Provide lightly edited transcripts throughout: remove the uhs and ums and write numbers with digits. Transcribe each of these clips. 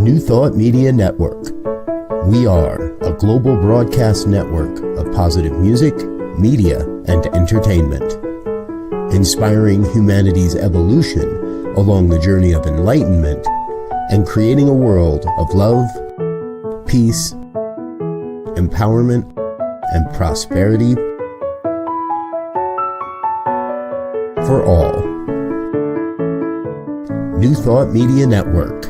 New Thought Media Network. We are a global broadcast network of positive music, media, and entertainment, inspiring humanity's evolution along the journey of enlightenment and creating a world of love, peace, empowerment, and prosperity for all. New Thought Media Network.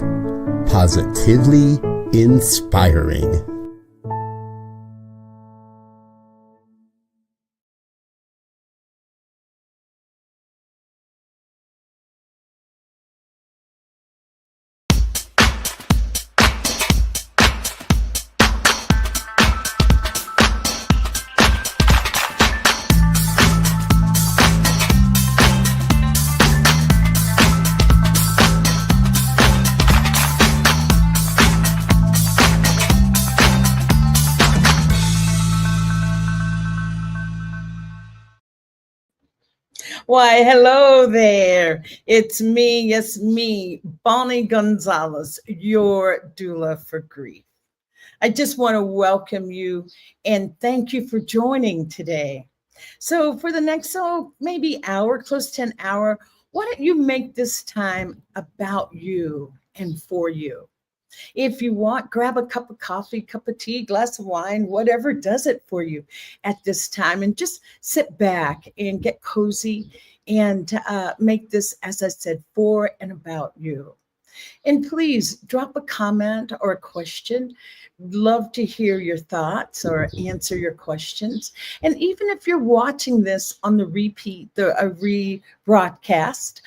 Positively inspiring. Why, hello there. It's me, yes, me, Bonnie Gonzalez, your doula for grief. I just want to welcome you and thank you for joining today. So for the next, maybe hour, close to an hour, why don't you make this time about you and for you? If you want, grab a cup of coffee, cup of tea, glass of wine, whatever does it for you at this time, and just sit back and get cozy and make this, as I said, for and about you. And please drop a comment or a question. Love to hear your thoughts or answer your questions. And even if you're watching this on the repeat, the rebroadcast,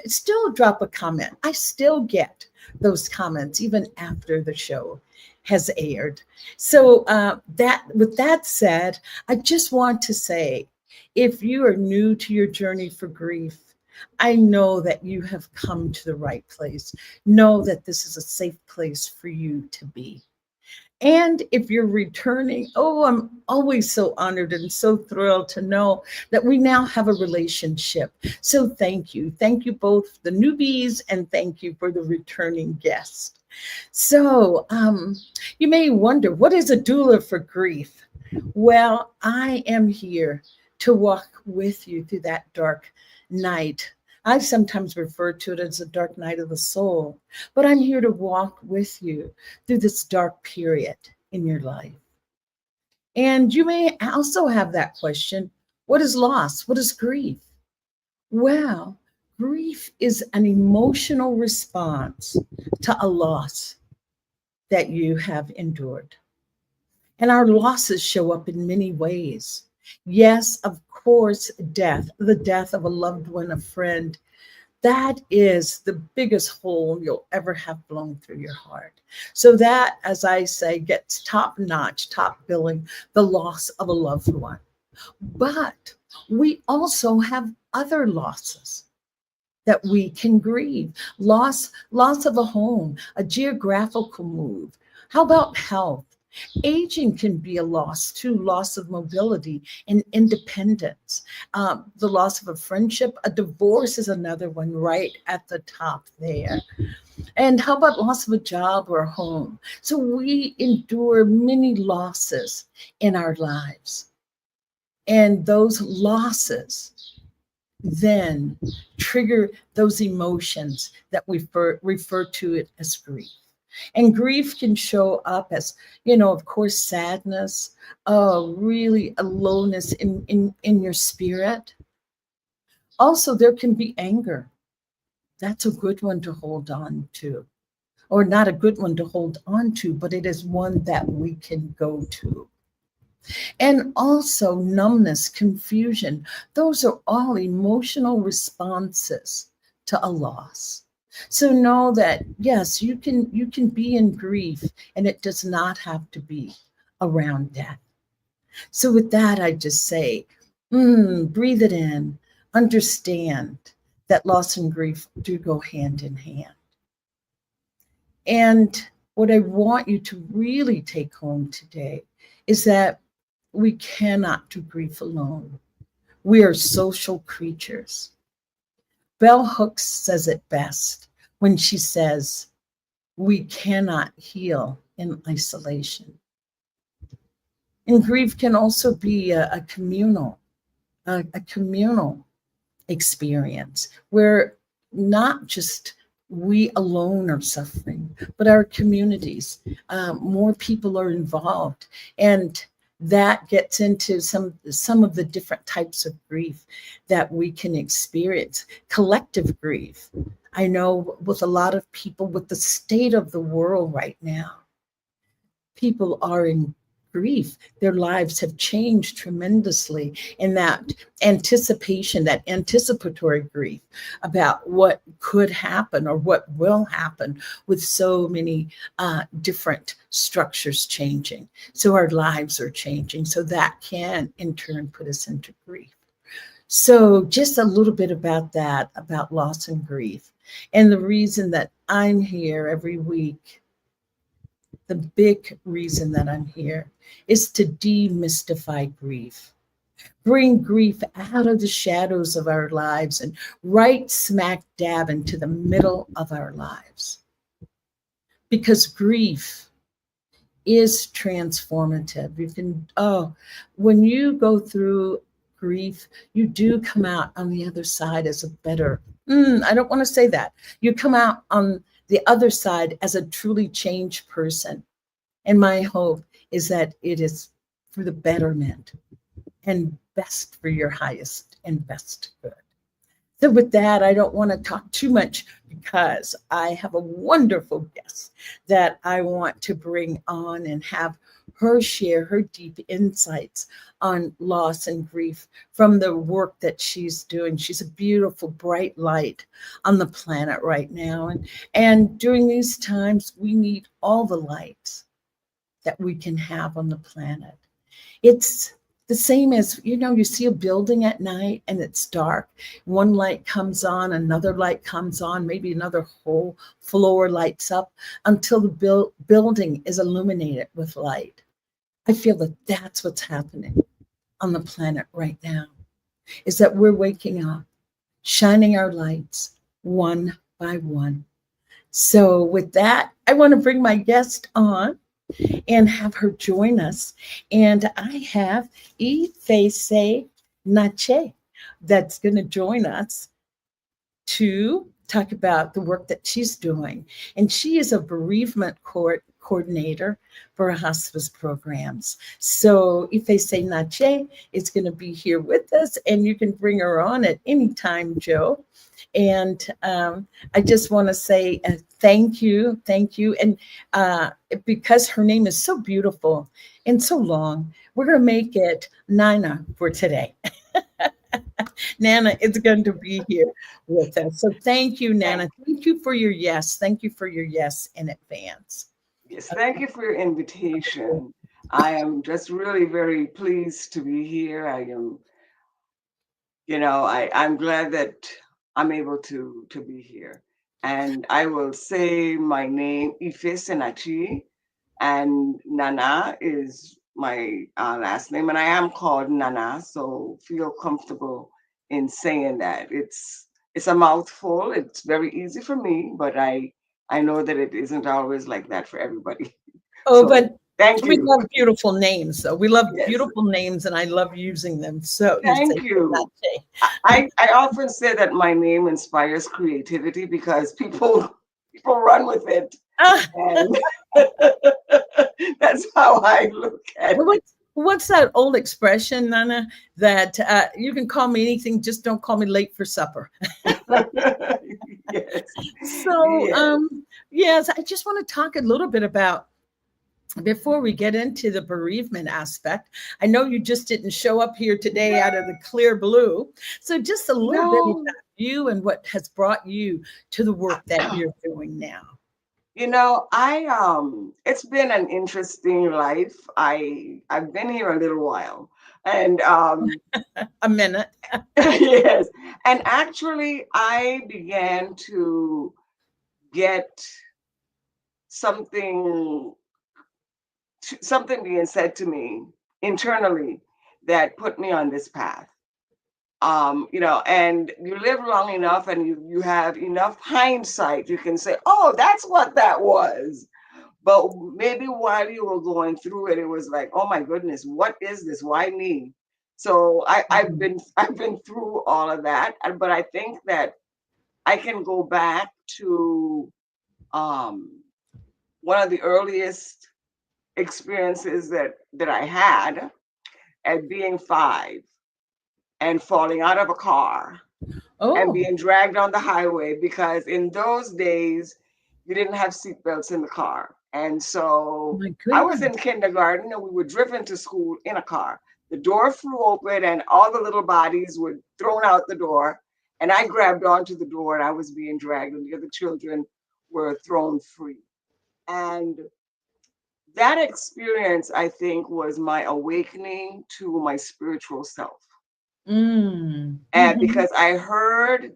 still drop a comment. I still get those comments even after the show has aired. So with that said, I just want to say, if you are new to your journey for grief, I know that you have come to the right place. Know that this is a safe place for you to be. And if you're returning, I'm always so honored and so thrilled to know that we now have a relationship. So thank you. Thank you both, the newbies, and thank you for the returning guest. So you may wonder, what is a doula for grief? Well, I am here to walk with you through that dark night. I sometimes refer to it as a dark night of the soul, but I'm here to walk with you through this dark period in your life. And you may also have that question, what is loss? What is grief? Well, grief is an emotional response to a loss that you have endured. And our losses show up in many ways. Yes, of course, death, the death of a loved one, a friend, that is the biggest hole you'll ever have blown through your heart. So that, as I say, gets top notch, top billing, the loss of a loved one. But we also have other losses that we can grieve. Loss of a home, a geographical move. How about health? Aging can be a loss too, loss of mobility and independence. The loss of a friendship, a divorce is another one right at the top there. And how about loss of a job or a home? So we endure many losses in our lives. And those losses then trigger those emotions that we refer to it as grief. And grief can show up as, of course, sadness, really a lowness in your spirit. Also, there can be anger. That's a good one to hold on to. Or not a good one to hold on to, but it is one that we can go to. And also numbness, confusion. Those are all emotional responses to a loss. So know that, yes, you can be in grief, and it does not have to be around death. So with that, I just say, breathe it in, understand that loss and grief do go hand in hand. And what I want you to really take home today is that we cannot do grief alone. We are social creatures. Bell Hooks says it best when she says, We cannot heal in isolation. And grief can also be a communal experience where not just we alone are suffering, but our communities. More people are involved, and that gets into some of the different types of grief that we can experience. Collective grief. I know with a lot of people, with the state of the world right now, people are in grief. Their lives have changed tremendously in that anticipation, that anticipatory grief about what could happen or what will happen with so many different structures changing. So our lives are changing. So that can in turn put us into grief. So just a little bit about that, about loss and grief. And the reason that I'm here every week, the big reason that I'm here is to demystify grief, bring grief out of the shadows of our lives and right smack dab into the middle of our lives. Because grief is transformative. When you go through grief, you do come out on the other side as a better, I don't want to say that. You come out on the other side as a truly changed person. And my hope is that it is for the betterment and best for your highest and best good. So with that, I don't want to talk too much because I have a wonderful guest that I want to bring on and have her share her deep insights on loss and grief from the work that she's doing. She's a beautiful, bright light on the planet right now. And during these times, we need all the lights that we can have on the planet. It's the same as, you see a building at night and it's dark. One light comes on, another light comes on, maybe another whole floor lights up until the building is illuminated with light. I feel that that's what's happening on the planet right now, is that we're waking up, shining our lights one by one. So with that, I want to bring my guest on and have her join us. And I have Ifesinachi that's going to join us to talk about the work that she's doing. And she is a bereavement coordinator for hospice programs. So Ifesinachi is going to be here with us, and you can bring her on at any time, Joe. And I just want to say thank you. And because her name is so beautiful and so long, we're going to make it Nana for today. Nana is going to be here with us. So thank you, Nana. Thank you for your yes. Thank you for your yes in advance. Yes, thank you for your invitation. I am just really very pleased to be here. I'm glad that I'm able to be here. And I will say my name, Ifesinachi, and Nana is my last name, and I am called Nana, so feel comfortable in saying that. It's a mouthful. It's very easy for me, but I know that it isn't always like that for everybody. Oh, So but thank we you. love beautiful names. So we love Yes, beautiful names, and I love using them. So thank you. I often say that my name inspires creativity because people run with it, and that's how I look at it. What's that old expression, Nana? That you can call me anything, just don't call me late for supper. Yes. So, Yes. yes, I just want to talk a little bit about, before we get into the bereavement aspect. I know you just didn't show up here today out of the clear blue. So just a little bit No. about you and what has brought you to the work that you're doing now. It's been an interesting life. I've been here a little while. And A minute. yes. And actually I began to get something something being said to me internally that put me on this path. and you live long enough and you have enough hindsight, you can say, oh, that's what that was. But maybe while you were going through it, it was like, oh my goodness, what is this? Why me? So I've been through all of that, but I think that I can go back to one of the earliest experiences that I had at being 5 and falling out of a car and Oh, being dragged on the highway, because in those days you didn't have seatbelts in the car. And so my I was in goodness. kindergarten and we were driven to school in a car. The door flew open and all the little bodies were thrown out the door. And I grabbed onto the door and I was being dragged, and the other children were thrown free. And that experience, I think, was my awakening to my spiritual self. Mm. And Mm-hmm. because I heard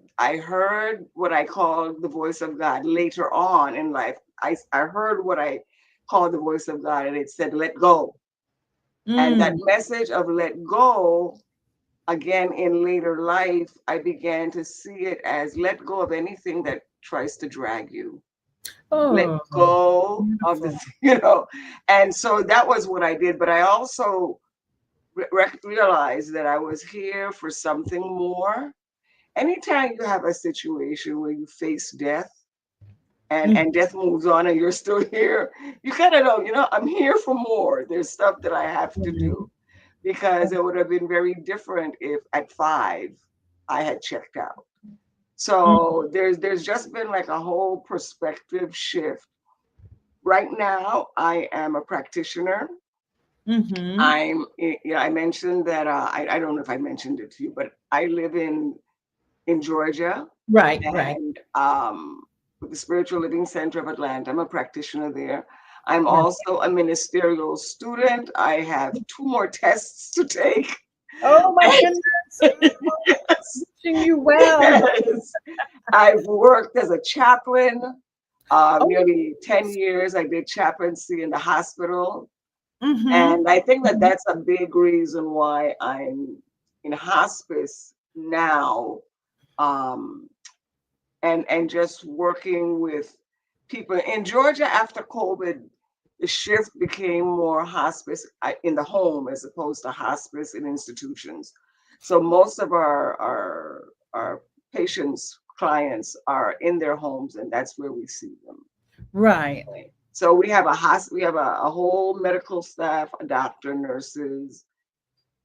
what I called the voice of God later on in life. I heard what I called the voice of God, and it said, let go. And that Mm. message of let go, again in later life, I began to see it as let go of anything that tries to drag you. Let Oh, go of the, beautiful. and so that was what I did. But I also realized that I was here for something more. Anytime you have a situation where you face death Mm. and death moves on and you're still here, you kind of know, I'm here for more. There's stuff that I have to do, because it would have been very different if at 5 I had checked out. Mm. So there's just been like a whole perspective shift. Right now, I am a practitioner. Mm-hmm. I mentioned that I don't know if I mentioned it to you, but I live in Georgia, Right, right, and with the Spiritual Living Center of Atlanta. I'm a practitioner there. I'm right. also a ministerial student. I have 2 more tests to take. Oh my And goodness. yes, Wishing you well. yes. I've worked as a chaplain Oh, nearly 10 years. I did chaplaincy in the hospital. mm-hmm. And I think that Mm-hmm. that's a big reason why I'm in hospice now, um, and just working with people in Georgia after COVID. The shift became more hospice in the home as opposed to hospice in institutions. So most of our patients, clients are in their homes, and that's where we see them. Right. So we have a whole medical staff, a doctor, nurses,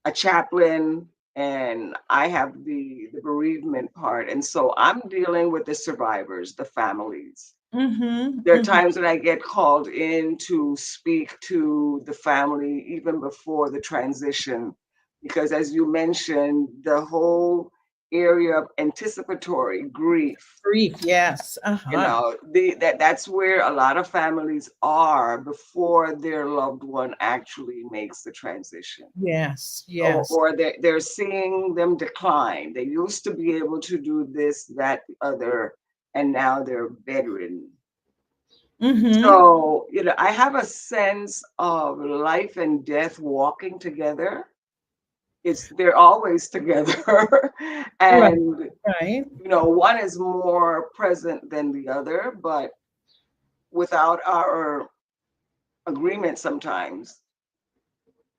a chaplain, and I have the bereavement part. And so I'm dealing with the survivors, the families. Mm-hmm. There are Mm-hmm. times when I get called in to speak to the family even before the transition, because as you mentioned, the whole area of anticipatory grief, Grief, yes. Uh-huh. that's where a lot of families are before their loved one actually makes the transition, Yes, or, yes. or they're seeing them decline. They used to be able to do this, that, the other, and now they're bedridden. Mm-hmm. So, I have a sense of life and death walking together. They're always together. Right, And, right. one is more present than the other, but without our agreement, sometimes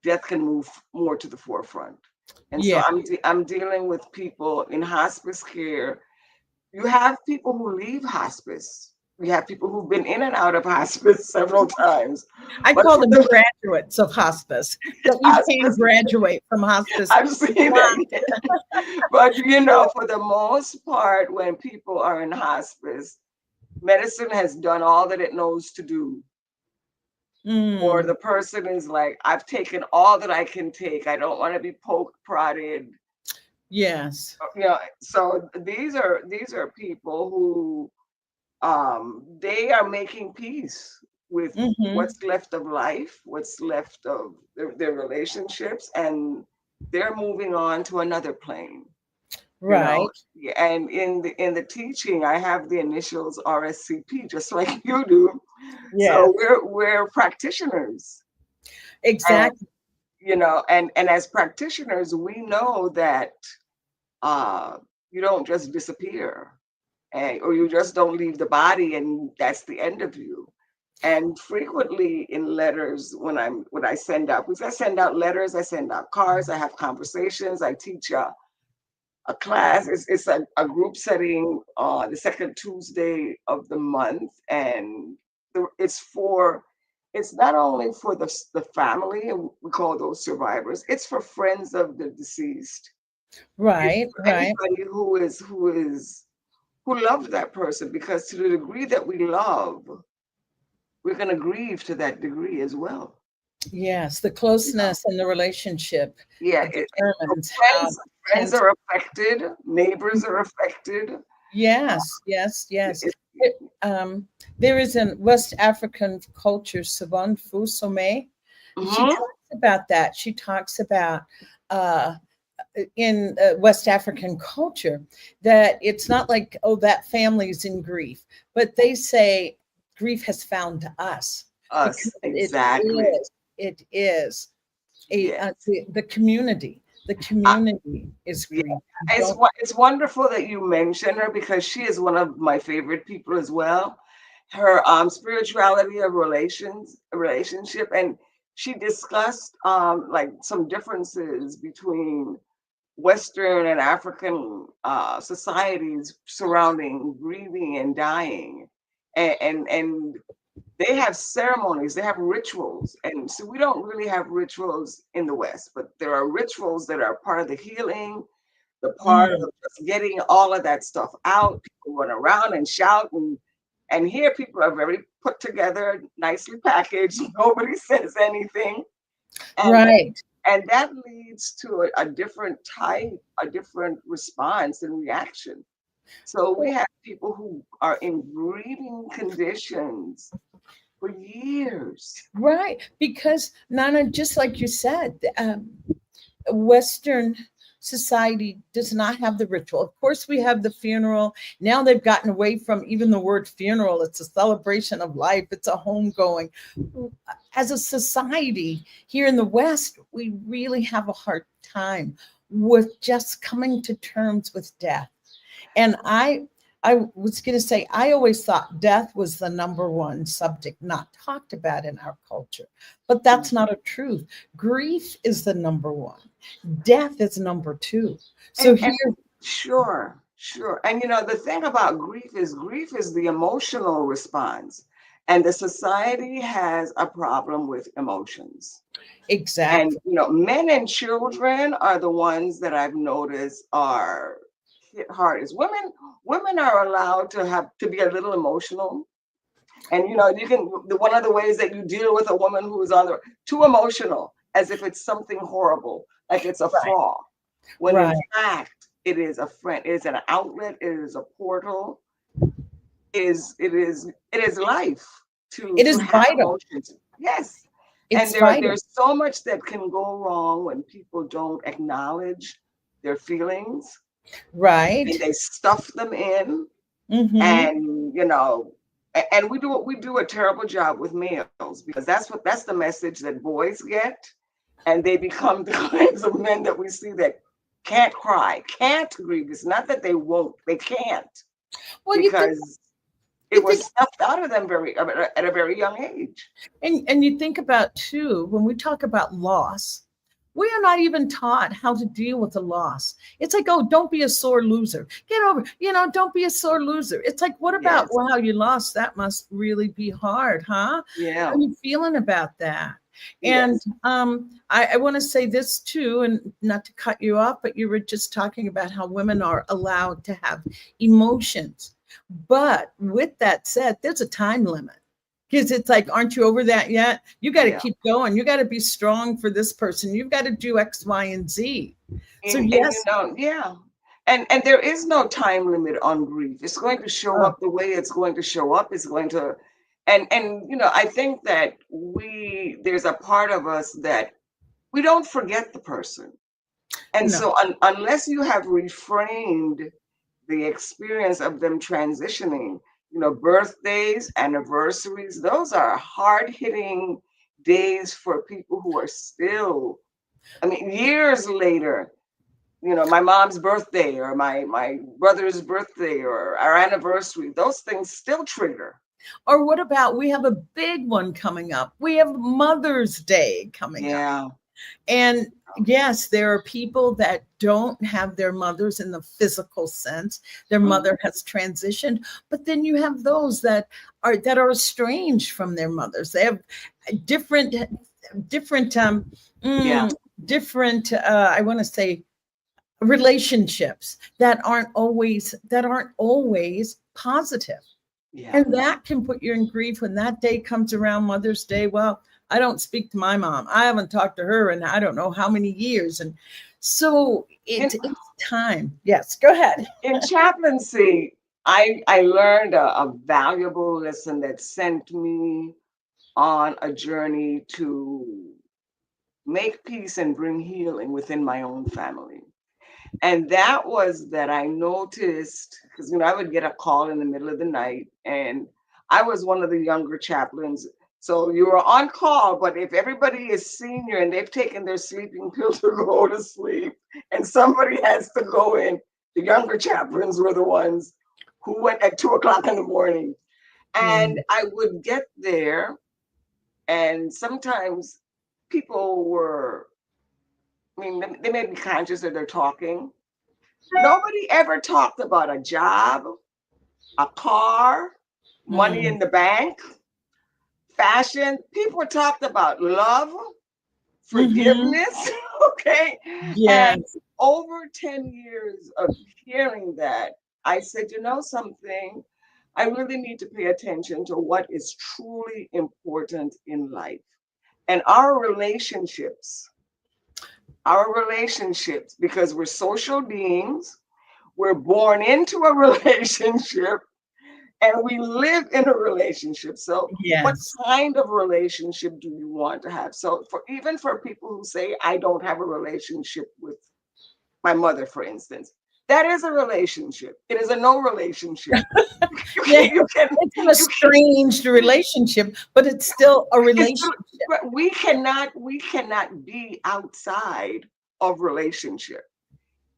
death can move more to the forefront. And so Yeah. I'm dealing with people in hospice care. You have people who leave hospice. We have people who've been in and out of hospice several times. I But call for them the graduates of hospice. That you can hospice, graduate from hospice. I've seen it. But for the most part, when people are in hospice, medicine has done all that it knows to do. Or Mm, the person is like, I've taken all that I can take. I don't want to be poked, prodded. yes. So these are people who they are making peace with Mm-hmm. what's left of life, what's left of their relationships, and they're moving on to another plane. you know Right. Yeah, and in the teaching, I have the initials RScP, just like you do. Yes. So we're practitioners. And Exactly. and as practitioners, we know that you don't just disappear, or you just don't leave the body and that's the end of you. And frequently in letters, when I send out, because I send out letters, I send out cards, I have conversations, I teach a class. It's a group setting the second Tuesday of the month, and it's not only for the family, and we call those survivors. It's for friends of the deceased. It's Right, for right. anybody who loved that person, because to the degree that we love, we're going to grieve to that degree as well. Yes, the You know? closeness and the relationship Yeah, determines how friends intense. are affected, neighbors are affected. Yes, yes, yes. It, There is a West African culture, Savon Fusome. She mhm. talks about that. She talks about uh, in West African culture that it's not like, oh, that family's in grief, but they say grief has found us because Us, exactly. it is Yes. the community. The community is Yeah, grief. You it's don't. it's wonderful that you mention her, because she is one of my favorite people as well. Her spirituality of relationship, and she discussed like some differences between Western and African societies surrounding grieving and dying, and they have ceremonies, they have rituals. And so we don't really have rituals in the West, but there are rituals that are part of the healing, the part Mm, of just getting all of that stuff out. People run around and shout, and here people are very put together, nicely packaged. Nobody says anything, and right. and that leads to a different type, a different response and reaction. So we have people who are in grieving conditions for years. Right, because Nana, just like you said, Western society does not have the ritual. Of course, we have the funeral. Now they've gotten away from even the word funeral. It's a celebration of life. It's a homegoing. As a society here in the West, we really have a hard time with just coming to terms with death. And I was going to say, I always thought death was the number one subject not talked about in our culture, but that's not a truth. Grief is the number one. Death is number two. So And here, sure, sure. And the thing about grief is the emotional response. And the society has a problem with emotions. And exactly. men and children are the ones that I've noticed are hit hardest. Women are allowed to be a little emotional. And you can, one of the ways that you deal with a woman who is too emotional, as if it's something horrible, like it's a Right, flaw, when in right. fact it is a friend, it is an outlet, it is a portal, it is life to It is have vital. emotions. Yes. And It's vital. there's so much that can go wrong when people don't acknowledge their feelings, Right. and they stuff them in. Mm-hmm. And and we do a terrible job with males, because that's the message that boys get, and they become the kinds of men that we see that can't cry, can't grieve. It's not that they won't, they can't, Well, because you it think was stuffed out of them at a very young age. and you think about too, when we talk about loss, we are not even taught how to deal with the loss. It's like, oh, don't be a sore loser. Get over, don't be a sore loser. It's like, what about, Yes. wow, you lost? That must really be hard, huh? How Yeah. are you feeling about that? And Yes. I want to say this too, and not to cut you off, but you were just talking about how women are allowed to have emotions. But with that said, there's a time limit. Because it's like, aren't you over that yet? You got to Yeah. keep going. You got to be strong for this person. You've got to do X, Y, and Z. So And yes, yeah. And there is no time limit on grief. It's going to show oh, up the way it's going to show up. It's going to, and I think that there's a part of us that we don't forget the person. And no, so unless you have reframed the experience of them transitioning, birthdays, anniversaries, those are hard hitting days for people who are still, I mean, years later, my mom's birthday or my brother's birthday or our anniversary, those things still trigger. Or what about, we have a big one coming up. We have Mother's Day coming up. And yes, there are people that don't have their mothers in the physical sense. Their mother has transitioned, but then you have those that are estranged from their mothers. They have different, I want to say, relationships that aren't always positive. And that can put you in grief when that day comes around, Mother's Day. Well, I don't speak to my mom. I haven't talked to her in I don't know how many years. And so it's time. Yes, go ahead. In chaplaincy, I learned a valuable lesson that sent me on a journey to make peace and bring healing within my own family. And that was that I noticed, because I would get a call in the middle of the night, and I was one of the younger chaplains. So you were on call, but if everybody is senior and they've taken their sleeping pill to go to sleep, and somebody has to go in, the younger chaplains were the ones who went at 2:00 in the morning. And I would get there, and sometimes people were, they may be conscious that they're talking. Nobody ever talked about a job, a car, money in the bank, fashion. People talked about love, forgiveness, okay? Yes. And over 10 years of hearing that, I said, something, I really need to pay attention to what is truly important in life. And our relationships, because we're social beings, we're born into a relationship, and we live in a relationship. So what kind of relationship do you want to have? So even for people who say, I don't have a relationship with my mother, for instance, that is a relationship. It is a no relationship. It's an estranged relationship, but it's still a relationship. We cannot be outside of relationship.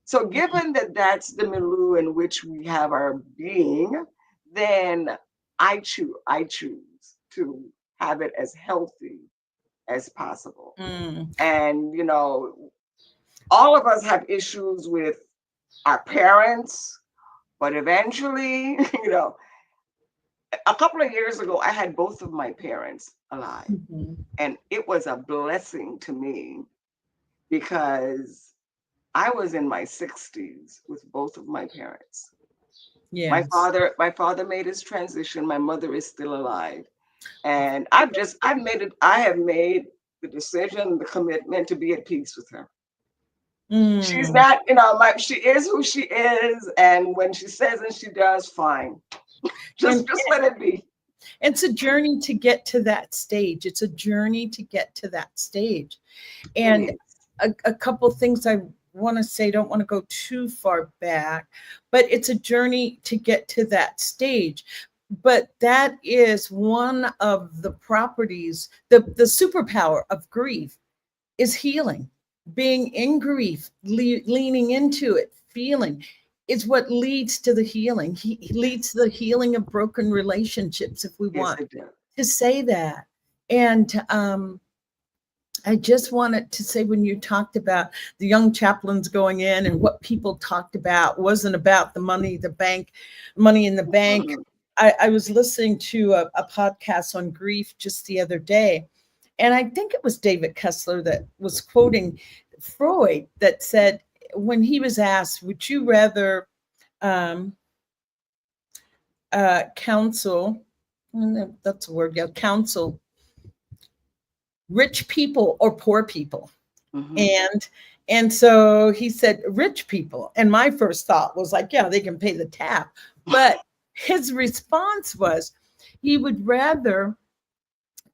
So given that that's the milieu in which we have our being, then I choose to have it as healthy as possible. And, all of us have issues with our parents, but eventually, a couple of years ago, I had both of my parents alive. And it was a blessing to me because I was in my 60s with both of my parents. My father made his transition. My mother is still alive. And I have made the decision, the commitment to be at peace with her. She's not, she is who she is. And when she says and she does, fine. Just let it be. It's a journey to get to that stage. And a couple things I want to say, don't want to go too far back, but it's a journey to get to that stage. But that is one of the properties, the superpower of grief is healing. Being in grief, leaning into it, feeling is what leads to the healing. Leads to the healing of broken relationships, if we want to say that. And I just wanted to say, when you talked about the young chaplains going in and what people talked about wasn't about the money in the bank. I was listening to a podcast on grief just the other day, and I think it was David Kessler that was quoting Freud that said, when he was asked, would you rather counsel, that's a word, counsel rich people or poor people? And so he said rich people. And my first thought was like, yeah, they can pay the tab. But his response was he would rather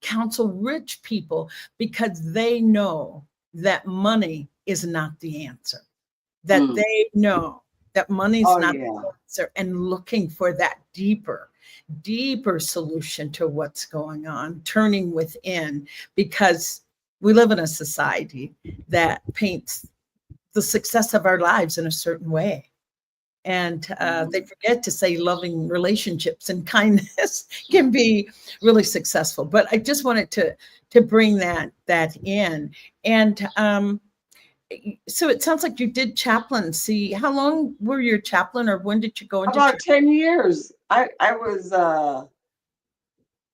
counsel rich people because they know that money is not the answer, that they know that money's not the answer, and looking for that deeper solution to what's going on, turning within, because we live in a society that paints the success of our lives in a certain way. And they forget to say loving relationships and kindness can be really successful. But I just wanted to bring that in. And so it sounds like you did chaplaincy. How long were you a chaplain, or when did you go into about 10 years? I was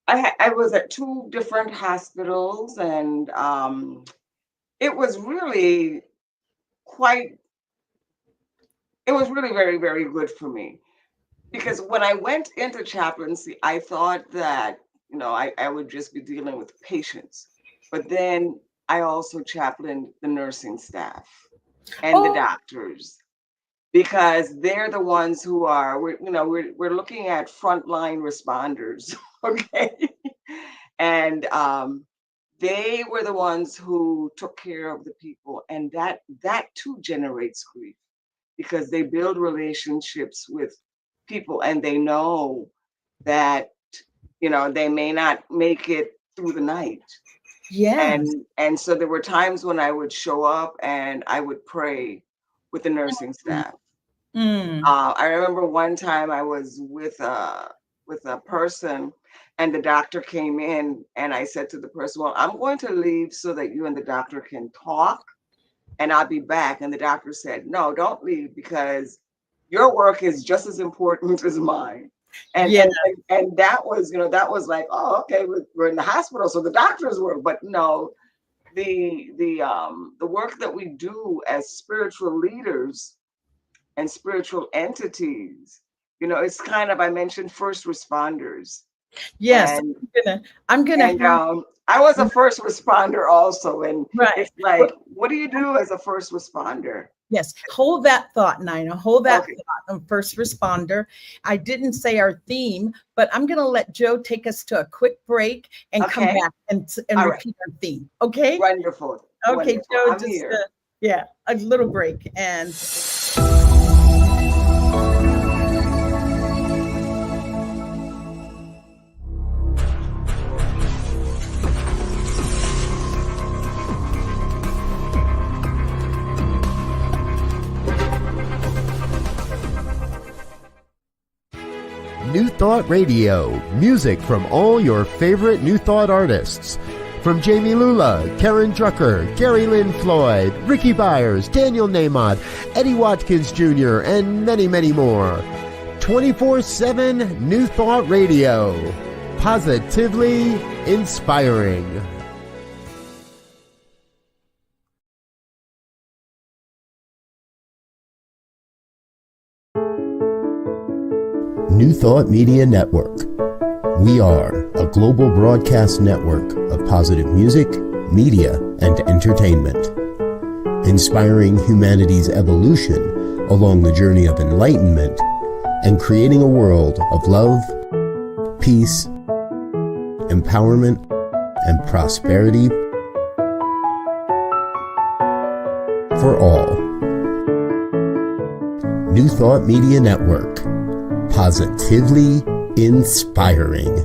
I was at 2 different hospitals, and it was really very, very good for me. Because when I went into chaplaincy, I thought that, I would just be dealing with patients. But then I also chaplained the nursing staff and the doctors, because they're the ones who are, we're looking at frontline responders, okay? And they were the ones who took care of the people, and that too generates grief, because they build relationships with people, and they know that they may not make it through the night. Yes. And so there were times when I would show up and I would pray with the nursing staff. I remember one time I was with a person, and the doctor came in, and I said to the person, well, I'm going to leave so that you and the doctor can talk, and I'll be back. And the doctor said, no, don't leave, because your work is just as important as mine. And that was, that was like, oh, okay, we're in the hospital, so the doctor's work. But no, the work that we do as spiritual leaders and spiritual entities, it's kind of, I mentioned first responders. Yes, and I'm gonna I was a first responder also, and right. It's like, what do you do as a first responder? Yes, hold that thought, Nina. Hold that thought on first responder. I didn't say our theme, but I'm going to let Joe take us to a quick break and come back and repeat our theme. Okay? Wonderful. Okay, Wonderful. Joe, I'm just here. a little break. And New Thought Radio, music from all your favorite New Thought artists. From Jamie Lula, Karen Drucker, Gary Lynn Floyd, Ricky Byers, Daniel Nahmod, Eddie Watkins Jr., and many, many more. 24/7 New Thought Radio. Positively inspiring. New Thought Media Network. We are a global broadcast network of positive music, media, and entertainment, inspiring humanity's evolution along the journey of enlightenment and creating a world of love, peace, empowerment, and prosperity for all. New Thought Media Network. Positively inspiring.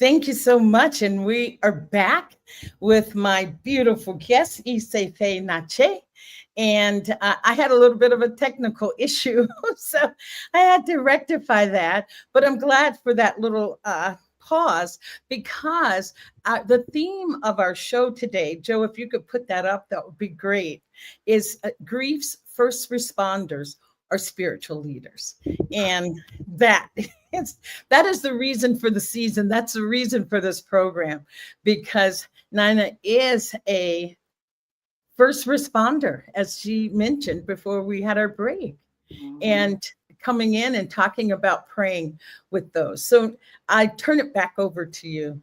thank you so much. And we are back with my beautiful guest, Ifesinachi. And I had a little bit of a technical issue, so I had to rectify that. But I'm glad for that little pause, because the theme of our show today, Joe, if you could put that up, that would be great, is grief's first responders are spiritual leaders. And that is the reason for the season. That's the reason for this program, because Nina is a first responder, as she mentioned before we had our break. And coming in and talking about praying with those. So I turn it back over to you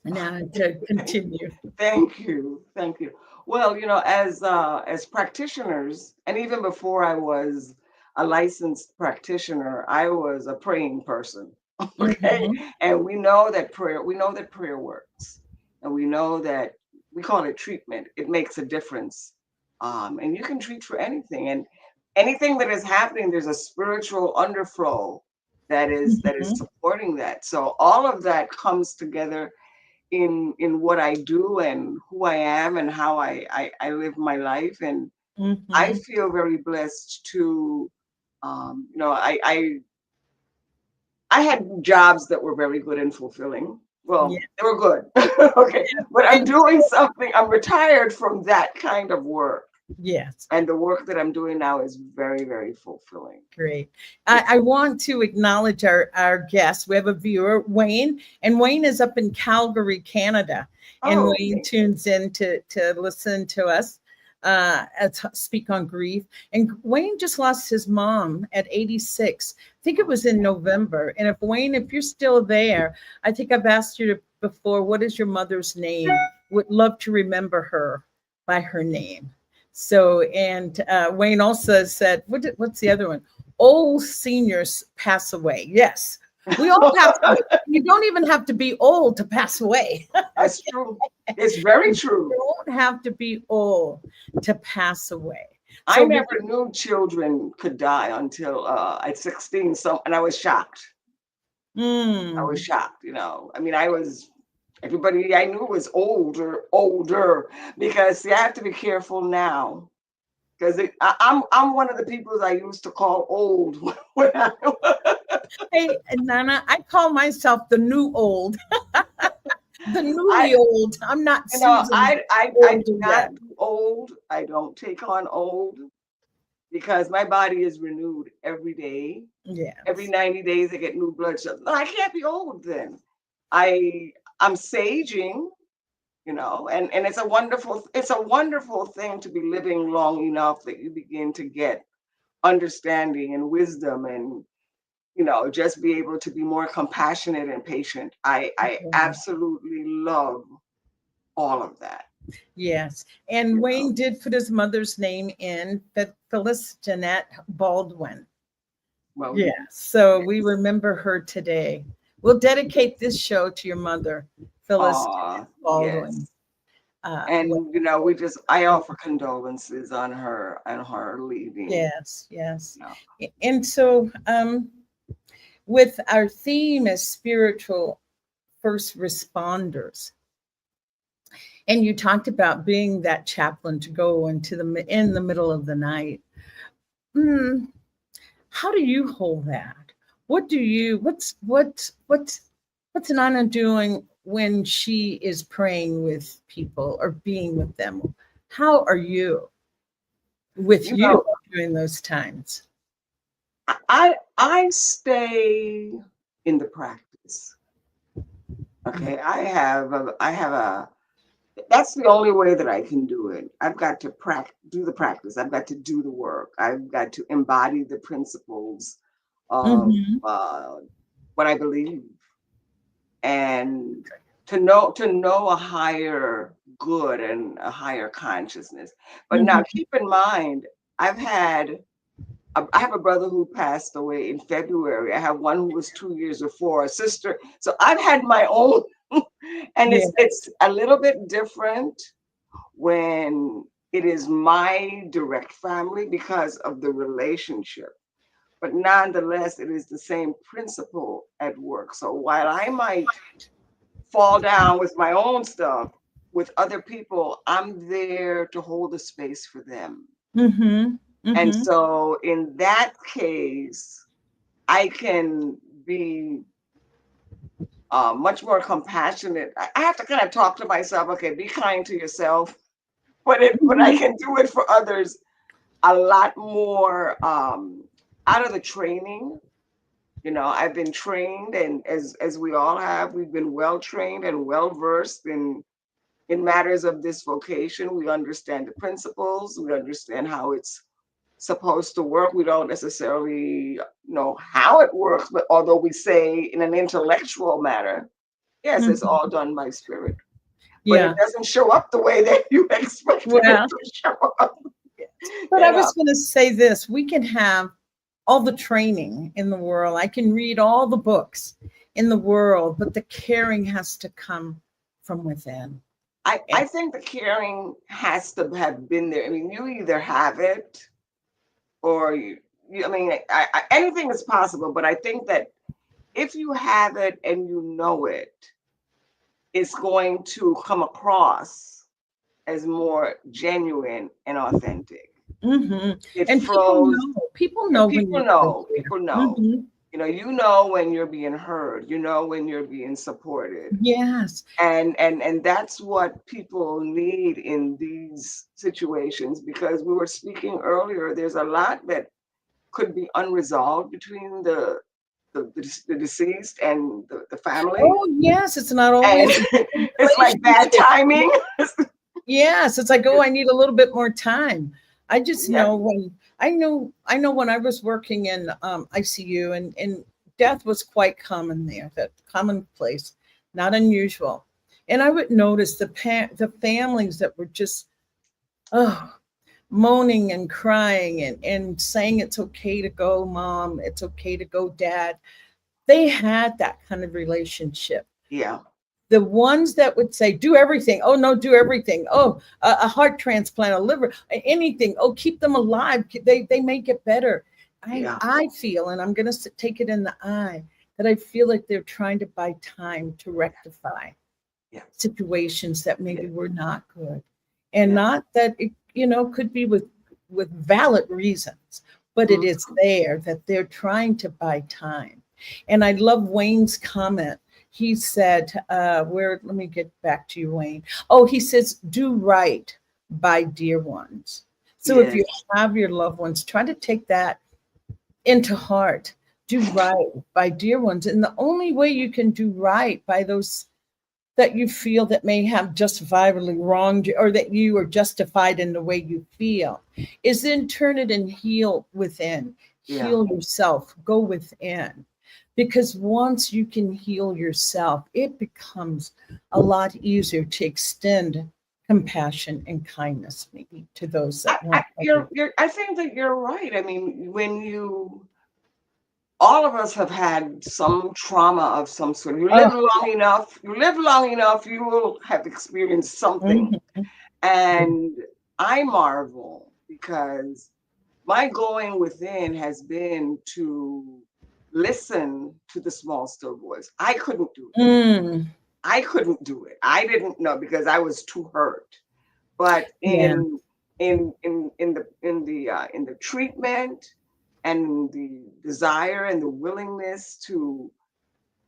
now to continue. Thank you. Well, as practitioners, and even before I was a licensed practitioner, I was a praying person. Okay. And we know that prayer works. And we know that we call it treatment. It makes a difference. And you can treat for anything. And anything that is happening, there's a spiritual underflow that is supporting that. So all of that comes together in what I do and who I am and how I live my life. And I Mm-hmm. feel very blessed to, you know, I had jobs that were very good and fulfilling. Yeah. Well, they were good. Okay. But I'm And doing something, I'm retired from that kind of work. yes. And the work that I'm doing now is very, very fulfilling. Great. I want to acknowledge our guest. We have a viewer, Wayne, and Wayne is up in Calgary, Canada. And Oh, Wayne okay. tunes in to listen to us speak on grief. And Wayne just lost his mom at 86. I think it was in November. And if Wayne, if you're still there, I think I've asked you before, what is your mother's name? Would love to remember her by her name. So, and Wayne also said, what's the other one? Old seniors pass away. Yes, we all pass away. You don't even have to be old to pass away. That's true. It's very true. You don't have to be old to pass away. I So, never knew children could die until at 16. So, and I was shocked. I was shocked, you know. I mean, everybody I knew was older, because see, I have to be careful now. Because I'm one of the people I used to call old when I hey, Nana, I call myself the new old, the newly I old. I'm not you know Susan I do older not yet. do old. I don't take on old because my body is renewed every day. Every Yes. 90 days I get new blood cells. No, I can't be old then. I'm saging, you know, and it's a wonderful thing to be living long enough that you begin to get understanding and wisdom and, you know, just be able to be more compassionate and patient. I absolutely love all of that. Yes. And You know. Wayne did put his mother's name in, Phyllis Jeanette Baldwin. Well, Yeah. So we yes. remember her today. We'll dedicate this show to your mother, Phyllis Aw, Baldwin. yes. Well, And you know, I offer condolences on her leaving. yes, yes. You know. And so with our theme as spiritual first responders, and you talked about being that chaplain to go into in the middle of the night. Mm, how do you hold that? What's Nana doing when she is praying with people or being with them? How are you with You you know, during those times? I stay in the practice. Okay, I have a that's the only way that I can do it. I've got to do the practice. I've got to do the work. I've got to embody the principles of Mm-hmm. what I believe, and to know a higher good and a higher consciousness. But now Mm-hmm. keep in mind, I've had I have a brother who passed away in February. I have one who was 2 years before, a sister. So I've had my own, and Yeah. it's a little bit different when it is my direct family because of the relationship. But nonetheless, it is the same principle at work. So while I might fall down with my own stuff, with other people, I'm there to hold a space for them. Mm-hmm. And Mm-hmm. so in that case, I can be much more compassionate. I have to kind of talk to myself. Okay, be kind to yourself, but I Mm-hmm. can do it for others a lot more out of the training. You know, I've been trained, and as we all have, we've been well trained and well versed in matters of this vocation. We understand the principles. We understand how it's supposed to work. We don't necessarily know how it works, but although we say in an intellectual manner, yes, it's Mm-hmm. all done by spirit, but it Yeah. doesn't show up the way that you expected it Well, to show up. but I You know, was going to say this: we can have all the training in the world. I can read all the books in the world, but the caring has to come from within. I think the caring has to have been there. I mean, you either have it or I mean, anything is possible, but I think that if you have it and you know it, it's going to come across as more genuine and authentic. Mm-hmm. It And flows. people know when People you're know. sincere. People know. Mhm. You know when you're being heard. You know when you're being supported. Yes. And that's what people need in these situations, because we were speaking earlier, there's a lot that could be unresolved between the deceased and the family. Oh, yes. It's not And always. it's like bad timing. Yes. It's like, oh, I need a little bit more time. I just Yeah. know I know when I was working in ICU, and death was quite common there, that commonplace, not unusual. And I would notice the families that were just, oh, moaning and crying and saying it's okay to go, mom, it's okay to go, dad. They had that kind of relationship. Yeah. The ones that would say, do everything. Oh, no, do everything. Oh, a heart transplant, a liver, anything. Oh, keep them alive. They may get better. I feel, and I'm going to take it in the eye, that I feel like they're trying to buy time to rectify situations that maybe were not good. And not that it, could be with valid reasons, but it is there that they're trying to buy time. And I love Wayne's comment. He said, let me get back to you, Wayne. Oh, he says, do right by dear ones. So if you have your loved ones, try to take that into heart. Do right by dear ones. And the only way you can do right by those that you feel that may have justifiably wronged you, or that you are justified in the way you feel, is then turn it and heal within. Heal yourself, go within. Because once you can heal yourself, it becomes a lot easier to extend compassion and kindness maybe to those that want. I think that you're right. I mean, all of us have had some trauma of some sort. You live long enough, you will have experienced something. Mm-hmm. And I marvel, because my going within has been to listen to the small still voice. I couldn't do it. I couldn't do it. I didn't know, because I was too hurt. But in the treatment and the desire and the willingness to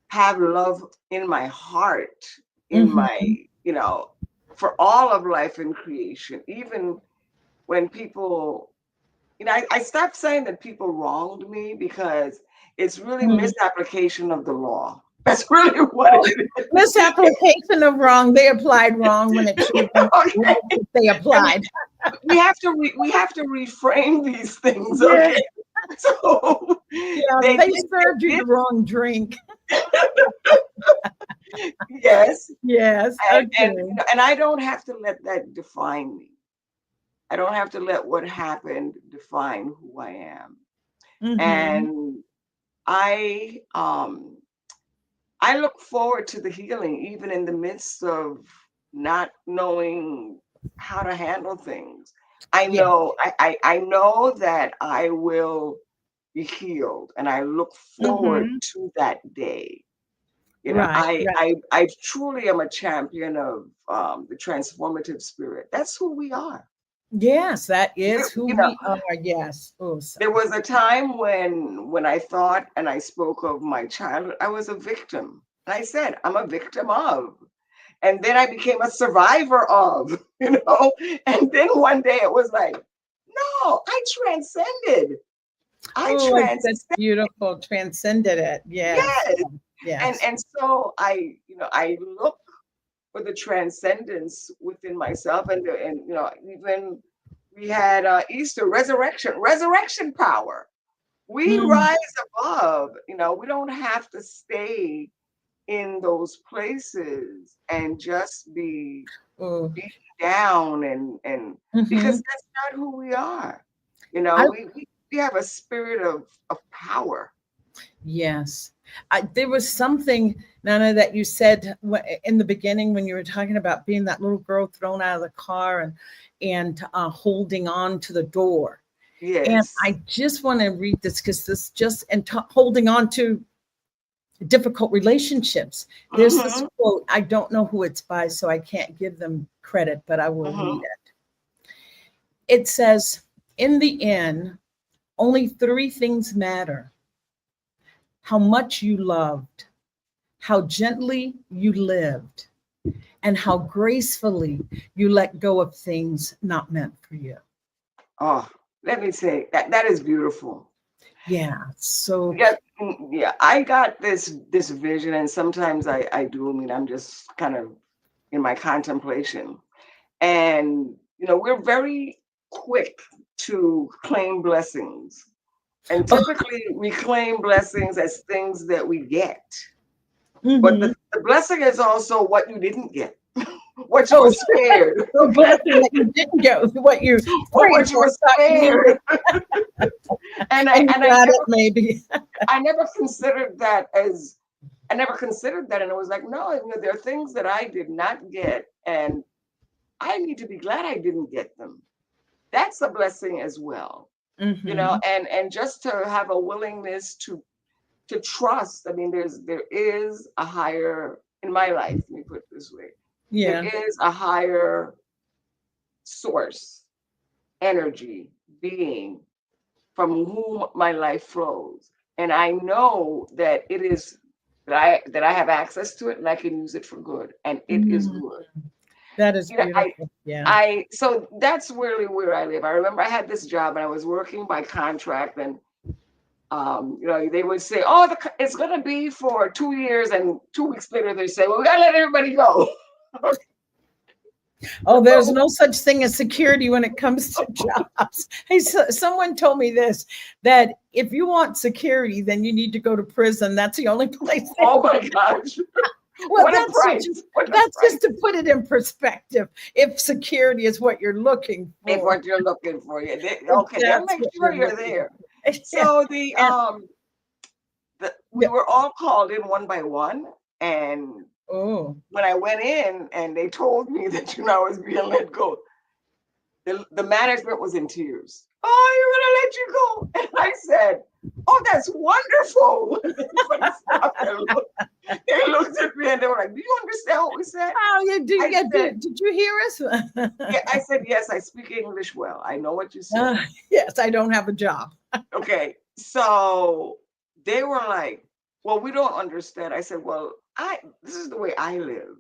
have love in my heart, in my, for all of life and creation, even when people, I stopped saying that people wronged me, because it's really misapplication of the law. That's really what it is. Misapplication of wrong. They applied wrong when it should have been they applied. We have to reframe these things, okay? So they served you the wrong drink. Yes. Okay. And I don't have to let that define me. I don't have to let what happened define who I am. Mm-hmm. And I look forward to the healing, even in the midst of not knowing how to handle things. I know that I will be healed, and I look forward to that day. I truly am a champion of the transformative spirit. That's who we are. Yes, that is who we are. Yes. There was a time when I thought, and I spoke of my childhood, I was a victim. And I said, I'm a victim of. And then I became a survivor of, And then one day it was like, no, I transcended. That's beautiful. Transcended it. Yes. And so I look for the transcendence within myself, and even we had Easter, resurrection power. We rise above. We don't have to stay in those places and just be beaten down and because that's not who we are. We have a spirit of power. Yes. There was something, Nana, that you said in the beginning when you were talking about being that little girl thrown out of the car and holding on to the door. Yes. And I just want to read this, because this just, holding on to difficult relationships. There's this Mm-hmm. quote, I don't know who it's by, so I can't give them credit, but I will read it. It says, in the end, only three things matter: how much you loved, how gently you lived, and how gracefully you let go of things not meant for you. Oh, let me say that is beautiful. Yeah. So, Yeah, yeah. I got this vision, and sometimes I do. I mean, I'm just kind of in my contemplation, and we're very quick to claim blessings, and typically we claim blessings as things that we get. But mhm. the blessing is also what you didn't get, what you were Oh, spared, the blessing that you didn't go, what you prayed what you for, were thought you needed, spared. And I and you and got it maybe. I never considered that and it was like, no, there are things that I did not get, and I need to be glad I didn't get them. That's a blessing as well, Hmm. and just to have a willingness to trust. I mean, there is a higher in my life. Let me put it this way: there Yeah. is a higher source, energy, being from whom my life flows, and I know that it is that I have access to it and I can use it for good, and it is Mm, good. that is You know, I beautiful. Yeah. I so that's really where I live. I remember I had this job and I was working by contract, and they would say, "Oh, it's going to be for 2 years," and 2 weeks later they say, "Well, we got to let everybody go." Oh, there's no such thing as security when it comes to jobs. Hey, someone told me this, that if you want security, then you need to go to prison. That's the only place. Oh my gosh! Well, What a price! What a that's price! just to put it in perspective. If security is what you're looking If for, what you're looking for, yeah, if okay, they'll that's make what sure you're you're looking there. for. Yeah. So And we yeah. were all called in one by one, and Oh. when I went in and they told me that I was being let go, the management was in tears. Oh, you're gonna let you go, and I said, "Oh, that's wonderful." Everybody stopped and looked. They looked at me and they were like, "Do you understand what we said?" Oh, yeah, I said, did you hear us? "Yeah." I said, "Yes, I speak English well. I know what you said." Yes, I don't have a job. Okay, so they were like, "Well, we don't understand." I said, "Well, I this is the way I live.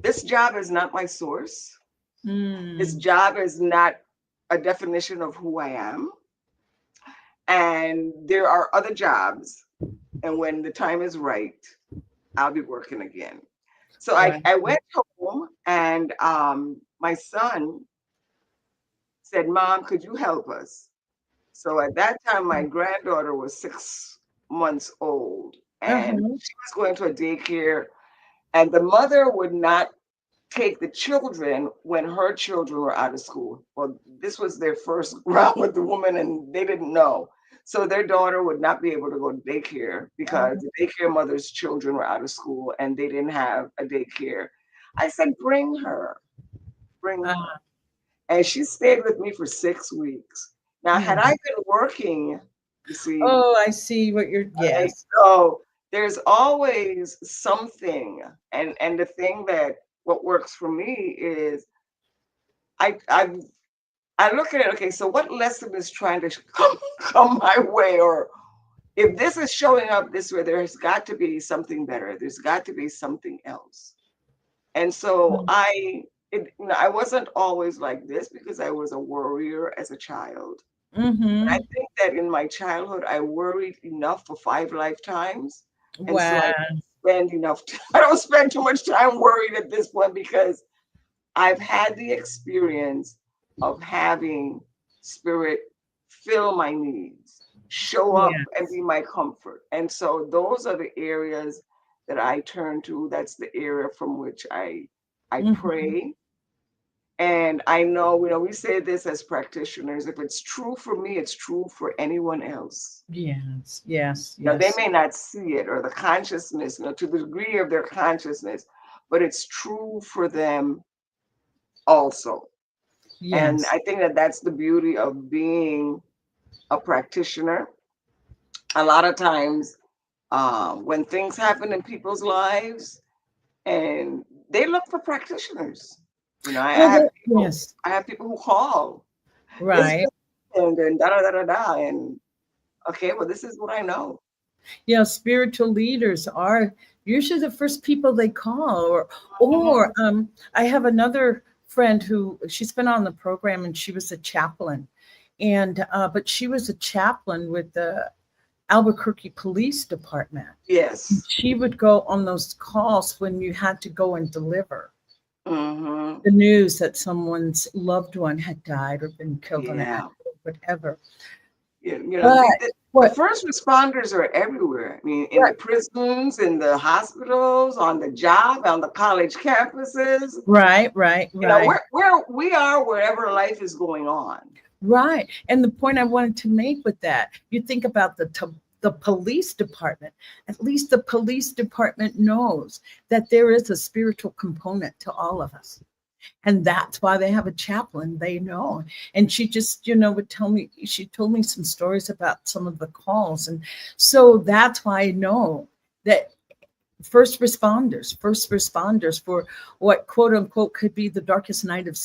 This job is not my source. This Mm, job is not a definition of who I am. And there are other jobs. And when the time is right, I'll be working again." So wow. I went home, and my son said, "Mom, could you help us?" So at that time, my granddaughter was 6 months old, and Uh-huh. she was going to a daycare, and the mother would not take the children when her children were out of school. Well, this was their first round with the woman, and they didn't know. So their daughter would not be able to go to daycare because Uh-huh. the daycare mother's children were out of school and they didn't have a daycare. I said, bring her. Uh-huh. And she stayed with me for 6 weeks. Now, had I Mm. been working, you see, Oh, I see what you're, and yes. so there's always something. And the thing that what works for me is I I I look at it, okay, so what lesson is trying to come my way? Or if this is showing up this way, there's got to be something better. There's got to be something else. And so I wasn't always like this because I was a worrier as a child. I Mm-hmm. think that in my childhood, I worried enough for 5 lifetimes. And so I Wow. spend enough time, I don't spend too much time worried at this point because I've had the experience of having spirit fill my needs, show up and Yes. be my comfort. And so those are the areas that I turn to. That's the area from which I Mm-hmm. pray. And I know, we say this as practitioners, if it's true for me, it's true for anyone else. Yes. Yes. They Yes. may not see it or the consciousness, to the degree of their consciousness, but it's true for them also. And Yes. I think that that's the beauty of being a practitioner. A lot of times when things happen in people's lives, and they look for practitioners. You know, Yes, I have people who call. This right. and da da da da da, and okay, well, this is what I know. Spiritual leaders are usually the first people they call, Mhm. I have another friend who she's been on the program and she was a chaplain, and but she was a chaplain with the Albuquerque Police Department. Yes. She would go on those calls when you had to go and deliver Hmm. the news that someone's loved one had died or been killed on an Yeah. accident, whatever. You know, But the what first responders are everywhere. I mean, in the right, prisons, in the hospitals, on the job, on the college campuses. right, right, You know, right. we are wherever life is going on. Right. And the point I wanted to make with that, you think about the police department. At least the police department knows that there is a spiritual component to all of us. And that's why they have a chaplain. They know. And she just, would tell me, she told me some stories about some of the calls. And so that's why I know that first responders for what quote unquote could be the darkest night of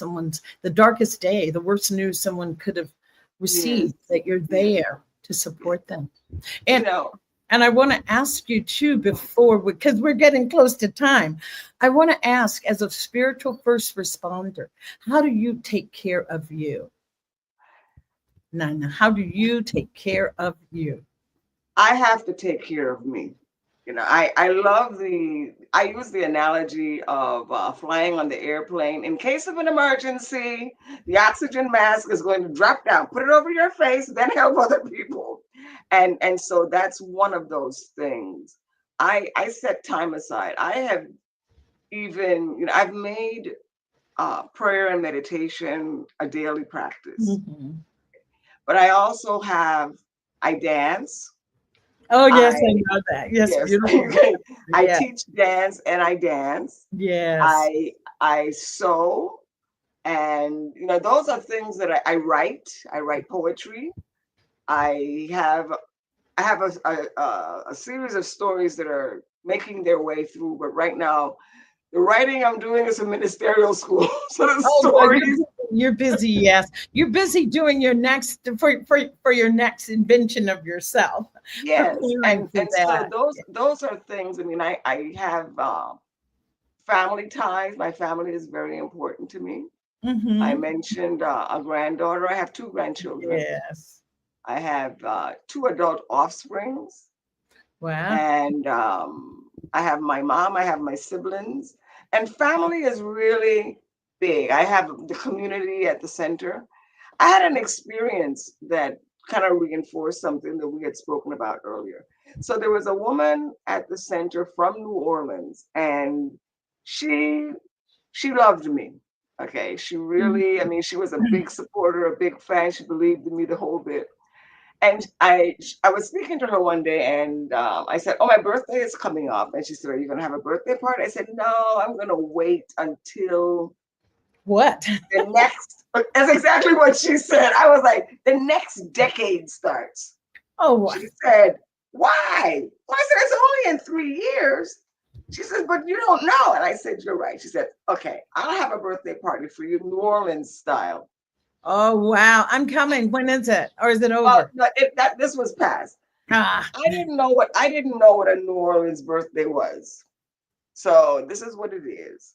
the darkest day, the worst news someone could have Yes. received, that you're Yes. there to support them. You And know, and I want to ask you too, because we're getting close to time, I want to ask, as a spiritual first responder, how do you take care of you? Nana, how do you take care of you? I have to take care of me. You know, I use the analogy of flying on the airplane. In case of an emergency, the oxygen mask is going to drop down, put it over your face, then help other people. And so that's one of those things. I set time aside. I have even, I've made prayer and meditation a daily practice. Mhm. But I also I dance. Oh, yes, I I know that. Yes, Yes, beautiful. I Yeah. teach dance and I dance. Yes. I sew, and those are things that I write. I write poetry. I have I have a series of stories that are making their way through, but right now the writing I'm doing is a ministerial school. So the Oh, well, stories, you're busy. Yes, you're busy doing your next for your next invention of yourself, yes, preparing for and so that. those are things. I mean, I have family ties. My family is very important to me. I Mm-hmm. mentioned a granddaughter. I have two grandchildren. Yes. I have two adult offsprings, Wow. and I have my mom. I have my siblings, and family is really big. I have the community at the center. I had an experience that kind of reinforced something that we had spoken about earlier. So there was a woman at the center from New Orleans, and she she loved me. Okay, she really, I mean, she was a big supporter, a big fan. She believed in me the whole bit. And I was speaking to her one day, and I said, "Oh, my birthday is coming up." And she said, "Are you going to have a birthday party?" I said, "No, I'm going to wait until What? the next." That's exactly what she said. I was like, "The next decade starts." Oh, what? She said, "Why?" Well, I said, "It's only in 3 years." She says, "But you don't know." And I said, "You're right." She said, "Okay, I'll have a birthday party for you, New Orleans style." Oh, wow. I'm coming. When is it? Or is it Well, over? no, this was past. Ah. I didn't know what a New Orleans birthday was. So this is what it is.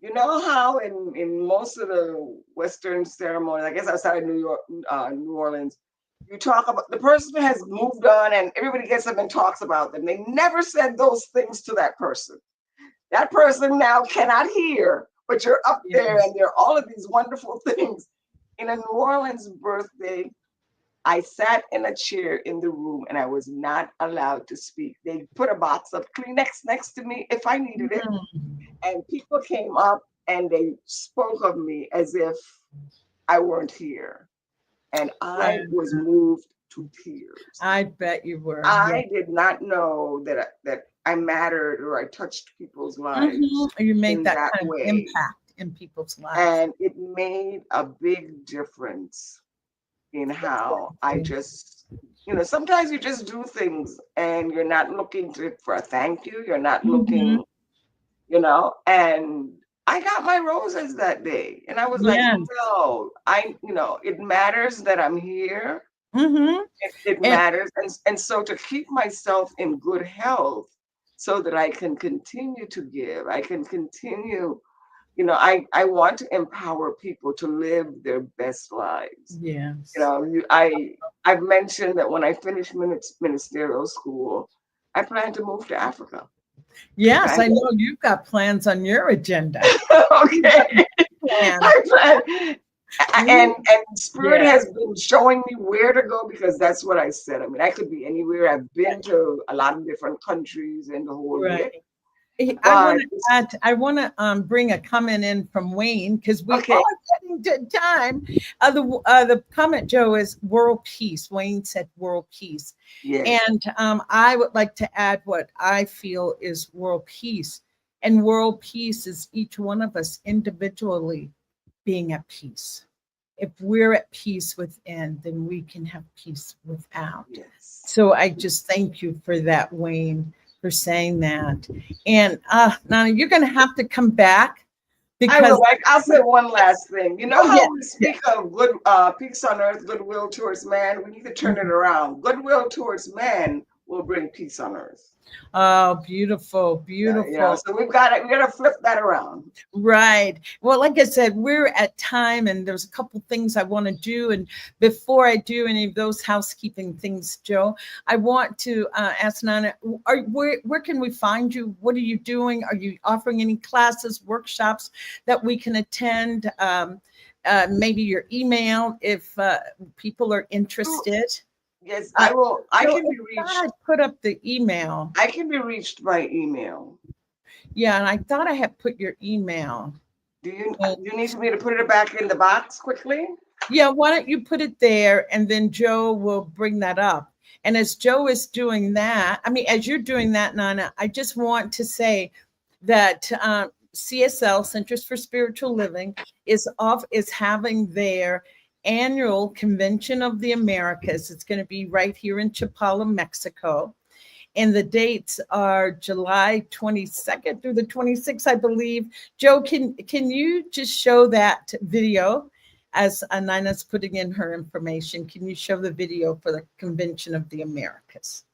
You know how in most of the Western ceremonies, I guess outside of New Orleans, you talk about the person has moved on and everybody gets up and talks about them. They never said those things to that person. That person now cannot hear, but you're up there Yes. and there are all of these wonderful things. In a New Orleans birthday, I sat in a chair in the room and I was not allowed to speak. They put a box of Kleenex next to me if I needed it. Mm. And people came up and they spoke of me as if I weren't here. And I Wow. was moved to tears. I bet you were. Yeah. I did not know that I mattered or I touched people's lives You made in that that kind of way. impact in people's lives. And it made a big difference in how I just, sometimes you just do things and you're not looking for a thank you. You're not looking, and I got my roses that day. And I was like, Yes. no, it matters that I'm here. Mm-hmm. It matters. And so to keep myself in good health so that I can continue to give, I can continue, I want to empower people to live their best lives. Yes. I've mentioned that when I finish ministerial school, I plan to move to Africa. Yes, I know you've got plans on your agenda. Okay. I plan. And Spirit has been showing me where to go, because that's what I said. I mean, I could be anywhere. I've been to a lot of different countries in the whole bit. I want to bring a comment in from Wayne, because we are getting to time. The comment, Joe, is world peace. Wayne said world peace. Yes. And I would like to add what I feel is world peace. And world peace is each one of us individually being at peace. If we're at peace within, then we can have peace without. Yes. So I just thank you for that, Wayne, for saying that. And Nana, you're going to have to come back, because I'll say one last thing. You know how we speak of good peace on earth, goodwill towards man? We need to turn it around. Goodwill towards man will bring peace on earth. Oh, beautiful, beautiful. So we got to flip that around. Right. Well, like I said, we're at time, and there's a couple things I want to do. And before I do any of those housekeeping things, Joe, I want to ask Nana, where can we find you? What are you doing? Are you offering any classes, workshops that we can attend? Maybe your email if people are interested. Yes, I will. I can be reached. I put up the email. I can be reached by email. Yeah, and I thought I had put your email. Do you need me to put it back in the box quickly? Yeah, why don't you put it there, and then Joe will bring that up. And as Joe is doing that, as you're doing that, Nana, I just want to say that CSL, Centers for Spiritual Living, is having their annual Convention of the Americas. It's going to be right here in Chapala, Mexico. And the dates are July 22nd through the 26th, I believe. Joe, can you just show that video as Nana's putting in her information? Can you show the video for the Convention of the Americas?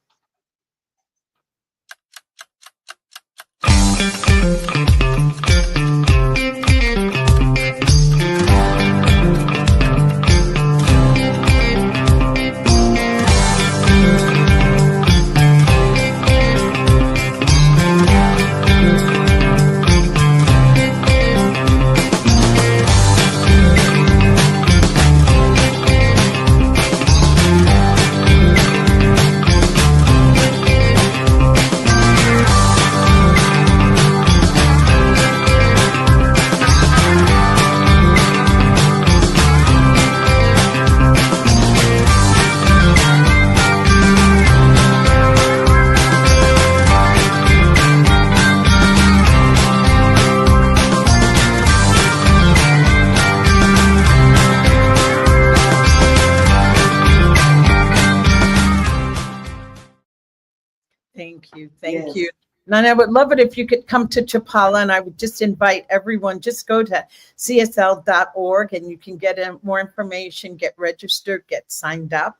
Thank you. And I would love it if you could come to Chapala, and I would just invite everyone, just go to csl.org and you can get more information, get registered, get signed up.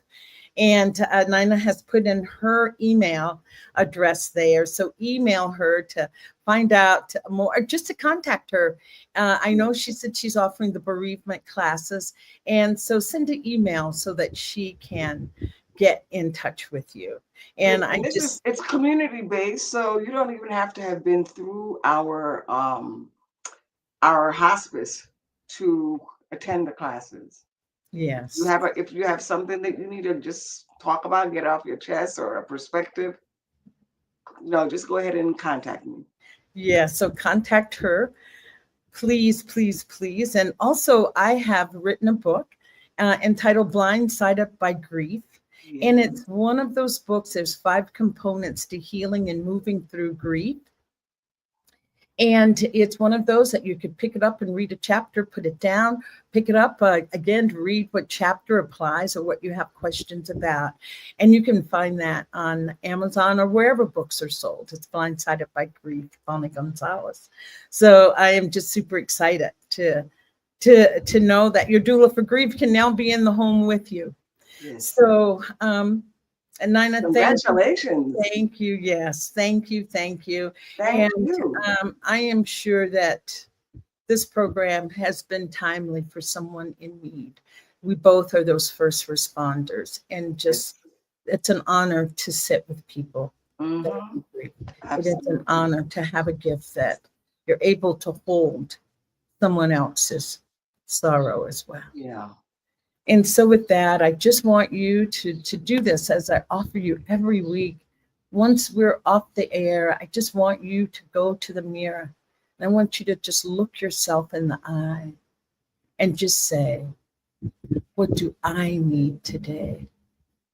And Nina has put in her email address there. So email her to find out more, or just to contact her. I know she said she's offering the bereavement classes. And so send an email so that she can get in touch with you. And it's community based, so you don't even have to have been through our hospice to attend the classes. Yes. If you have something that you need to just talk about, get off your chest, or a perspective, just go ahead and contact me. Yeah, so contact her, please, please, please. And also, I have written a book entitled Blindsided by Grief. Yeah. And it's one of those books. There's 5 components to healing and moving through grief. And it's one of those that you could pick it up and read a chapter, put it down, pick it up again to read what chapter applies or what you have questions about. And you can find that on Amazon or wherever books are sold. It's Blindsided by Grief, Bonnie Gonzalez. So I am just super excited to know that your doula for grief can now be in the home with you. Yes. So, and Nina, congratulations. Thank you. Yes. Thank you. Thank you. I am sure that this program has been timely for someone in need. We both are those first responders, and just it's an honor to sit with people. Mm-hmm. It is an honor to have a gift that you're able to hold someone else's sorrow as well. Yeah. And so with that, I just want you to do this as I offer you every week. Once we're off the air, I just want you to go to the mirror. And I want you to just look yourself in the eye and just say, what do I need today?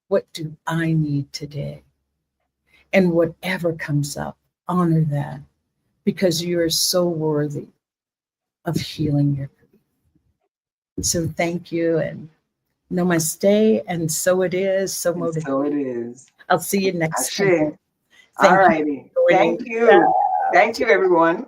What do I need today? And whatever comes up, honor that, because you are so worthy of healing your grief. So thank you, and namaste, and so it is. So motivated. So it is. I'll see you next time. All righty. Thank you. Thank you, everyone.